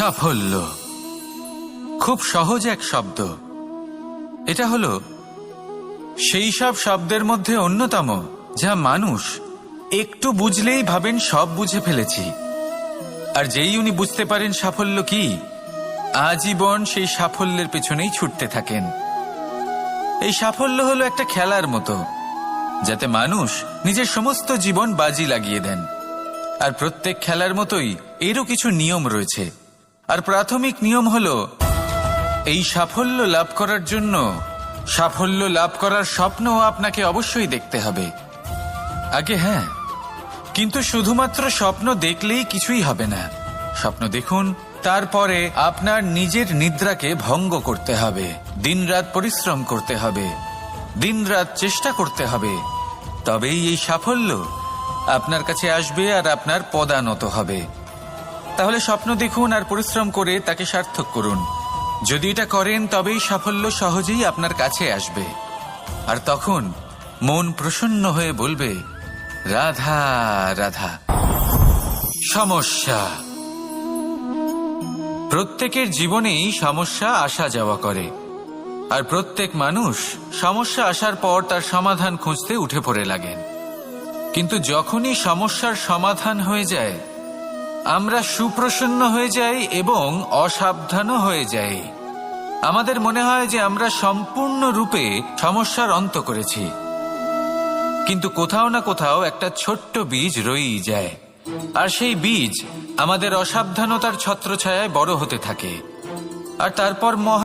সাফল্য খুব সহজ এক শব্দ। এটা হলো সেই সব শব্দের মধ্যে অন্যতম যা মানুষ একটু বুঝলেই ভাবেন সব বুঝে ফেলেছি। আর যেই উনি বুঝতে পারেন সাফল্য কি, আজীবন সেই সাফল্যের পেছনেই ছুটতে থাকেন। এই সাফল্য হলো একটা খেলার মতো, যাতে মানুষ নিজের সমস্ত জীবন বাজি লাগিয়ে দেন। আর প্রত্যেক খেলার মতোই এরও কিছু নিয়ম রয়েছে। আর প্রাথমিক নিয়ম হলো, এই সাফল্য লাভ করার জন্য সাফল্য লাভ করার স্বপ্ন আপনাকে অবশ্যই দেখতে হবে আগে। হ্যাঁ, কিন্তু শুধুমাত্র স্বপ্ন দেখলেই কিছুই হবে না। স্বপ্ন দেখুন, তারপরে আপনার নিজের নিদ্রাকে ভঙ্গ করতে হবে, দিনরাত পরিশ্রম করতে হবে, দিনরাত চেষ্টা করতে হবে। তবেই এই সাফল্য আপনার কাছে আসবে আর আপনার পদানত হবে। তাহলে স্বপ্ন দেখুন আর পরিশ্রম করে তাকে সার্থক করুন। যদি এটা করেন তবেই সাফল্য সহজেই আপনার কাছে আসবে। আর তখন মন প্রসন্ন হয়ে বলবে, রাধা রাধা। সমস্যা, প্রত্যেকের জীবনেই সমস্যা আসা যাওয়া করে। আর প্রত্যেক মানুষ সমস্যা আসার পর তার সমাধান খুঁজতে উঠে পড়ে লাগেন। কিন্তু যখনই সমস্যার সমাধান হয়ে যায়, আমরা সুপ্রসন্ন হয়ে যাই এবং অসাবধানও হয়ে যাই। আমাদের মনে হয় যে আমরা সম্পূর্ণরূপে সমস্যার অন্ত করেছি, কিন্তু কোথাও না কোথাও একটা ছোট্ট বীজ রয়েই যায়। আর সেই বীজ আমাদের অসাবধানতার ছত্রছায়ায় বড় হতে থাকে। আর তারপর